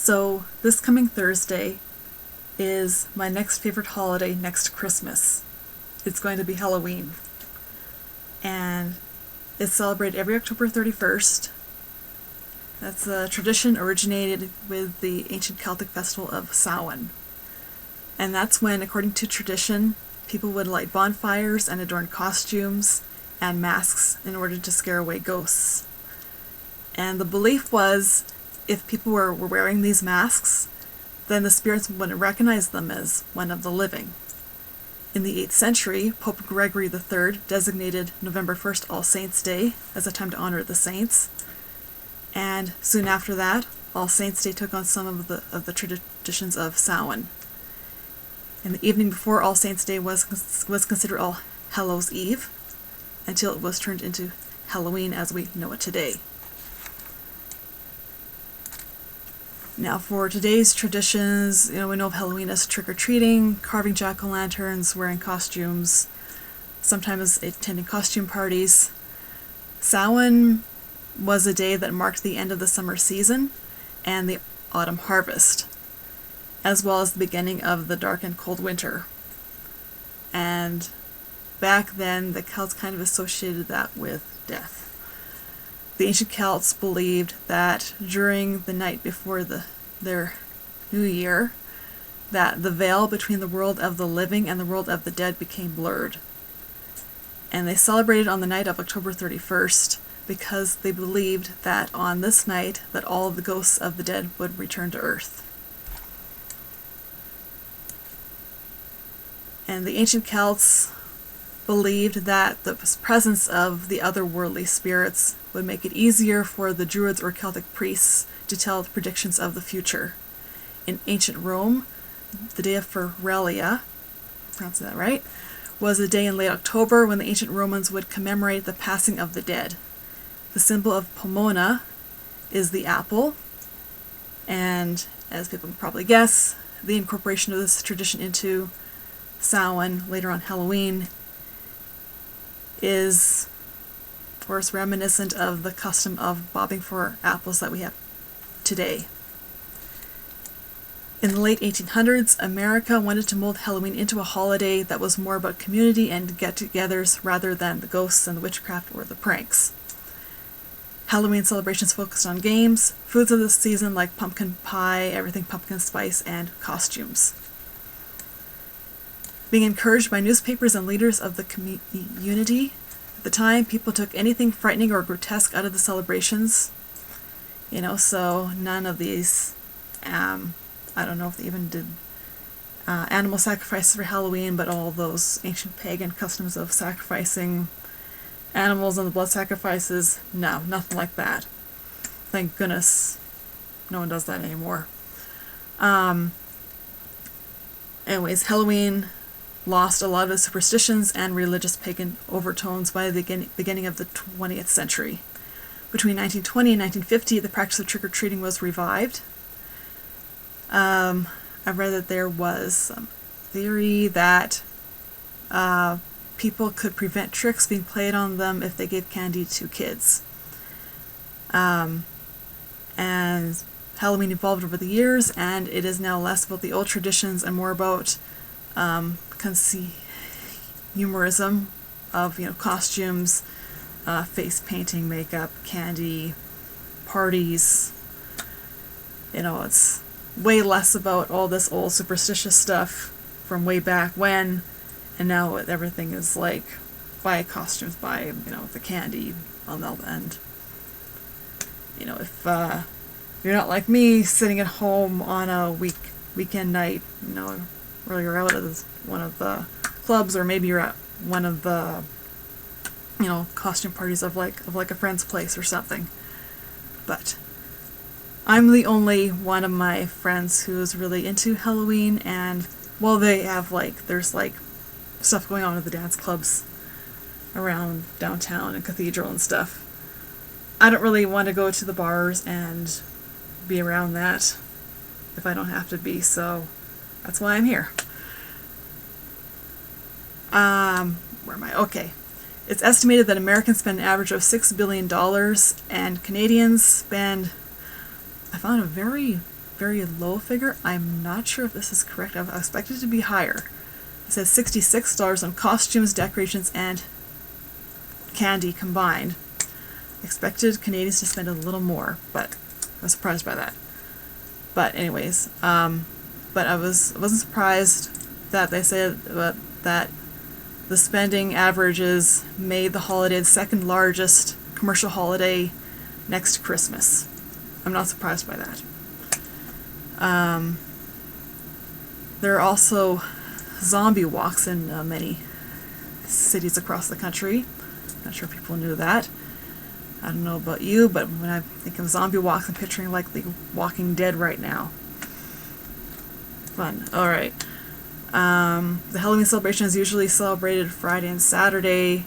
So this coming Thursday is my next favorite holiday next to Christmas. It's going to be Halloween. And it's celebrated every October 31st. That's a tradition originated with the ancient Celtic festival of Samhain. And that's when, according to tradition, people would light bonfires and adorn costumes and masks in order to scare away ghosts. And the belief was, if people were wearing these masks, then the spirits wouldn't recognize them as one of the living. In the 8th century, Pope Gregory III designated November 1st All Saints' Day as a time to honor the saints. And soon after that, All Saints' Day took on some of the traditions of Samhain. And the evening before All Saints' Day was considered All Hallows' Eve, until it was turned into Halloween as we know it today. Now for today's traditions, we know of Halloween as trick-or-treating, carving jack-o'-lanterns, wearing costumes, sometimes attending costume parties. Samhain was a day that marked the end of the summer season and the autumn harvest, as well as the beginning of the dark and cold winter. And back then, the Celts kind of associated that with death. The ancient Celts believed that during the night before their new year, that the veil between the world of the living and the world of the dead became blurred. And they celebrated on the night of October 31st because they believed that on this night that all of the ghosts of the dead would return to Earth. And the ancient Celts believed that the presence of the otherworldly spirits would make it easier for the Druids or Celtic priests to tell the predictions of the future. In ancient Rome, the day of Feralia, pronouncing that right, was a day in late October when the ancient Romans would commemorate the passing of the dead. The symbol of Pomona is the apple, and as people can probably guess, the incorporation of this tradition into Samhain, later on Halloween, is, of course, reminiscent of the custom of bobbing for apples that we have today. In the late 1800s, America wanted to mold Halloween into a holiday that was more about community and get-togethers rather than the ghosts and the witchcraft or the pranks. Halloween celebrations focused on games, foods of the season like pumpkin pie, everything pumpkin spice, and costumes. Being encouraged by newspapers and leaders of the community, at the time, people took anything frightening or grotesque out of the celebrations. So none of these, I don't know if they even did animal sacrifices for Halloween, but all those ancient pagan customs of sacrificing animals and the blood sacrifices, no, nothing like that. Thank goodness no one does that anymore. Anyways, Halloween lost a lot of its superstitions and religious pagan overtones by the beginning of the 20th century. Between 1920 and 1950, the practice of trick-or-treating was revived. I've read that there was some theory that people could prevent tricks being played on them if they gave candy to kids. And Halloween evolved over the years, and it is now less about the old traditions and more about consumerism of costumes, face painting, makeup, candy, parties. It's way less about all this old superstitious stuff from way back when, and now everything is like buy costumes, buy the candy on the end. If you're not like me, sitting at home on a weekend night, or you're out at one of the clubs, or maybe you're at one of the costume parties of like a friend's place or something. But I'm the only one of my friends who's really into Halloween, and they have there's stuff going on at the dance clubs around downtown and Cathedral and stuff. I don't really want to go to the bars and be around that if I don't have to be, so that's why I'm here. Where am I? Okay. It's estimated that Americans spend an average of $6 billion, and Canadians spend, I found a very very low figure. I'm not sure if this is correct. I expected it to be higher. It says $66 on costumes, decorations, and candy combined. Expected Canadians to spend a little more, but I was surprised by that. But anyways, but I wasn't surprised that they said that the spending averages made the holiday the second largest commercial holiday next to Christmas. I'm not surprised by that. There are also zombie walks in many cities across the country. Not sure if people knew that. I don't know about you, but when I think of zombie walks, I'm picturing like the Walking Dead right now. Fun. Alright. The Halloween celebration is usually celebrated Friday and Saturday,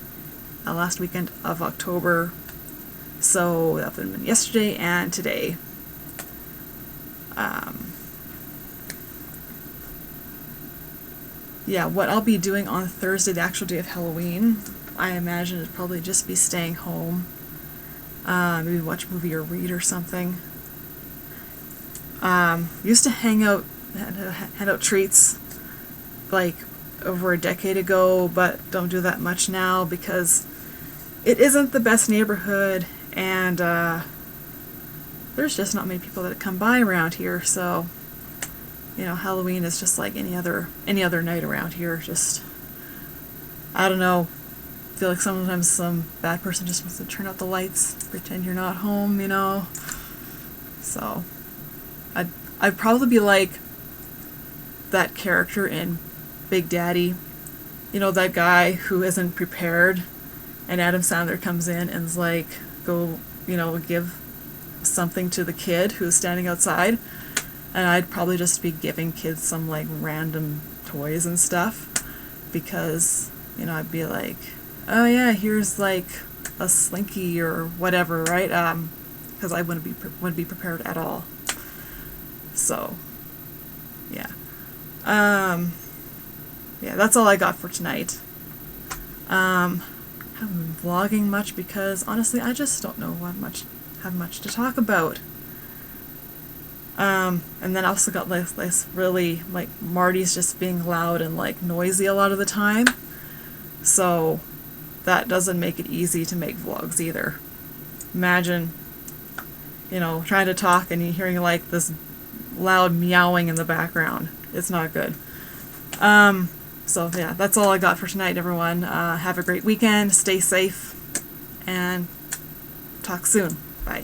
last weekend of October. So that would have been yesterday and today. Yeah, what I'll be doing on Thursday, the actual day of Halloween, I imagine it'd probably just be staying home. Maybe watch a movie or read or something. Used to hand out treats like over a decade ago, but don't do that much now because it isn't the best neighborhood, and there's just not many people that come by around here. So, you know, Halloween is just like any other night around here. Just, I don't know. I feel like sometimes some bad person just wants to turn out the lights, pretend you're not home, you know. So, I'd probably be like that character in Big Daddy, you know, that guy who isn't prepared, and Adam Sandler comes in and is like, go, you know, give something to the kid who's standing outside, and I'd probably just be giving kids some like random toys and stuff, because, you know, I'd be like, oh yeah, here's like a Slinky or whatever, right? Because I wouldn't be prepared at all. So, yeah. Yeah, that's all I got for tonight. I haven't been vlogging much because honestly I just don't know have much to talk about. And then I also got this really, like, Marty's just being loud and like noisy a lot of the time. So that doesn't make it easy to make vlogs either. Imagine, you know, trying to talk and you're hearing like this loud meowing in the background. It's not good. So yeah, that's all I got for tonight, everyone. Have a great weekend, stay safe, and talk soon. Bye.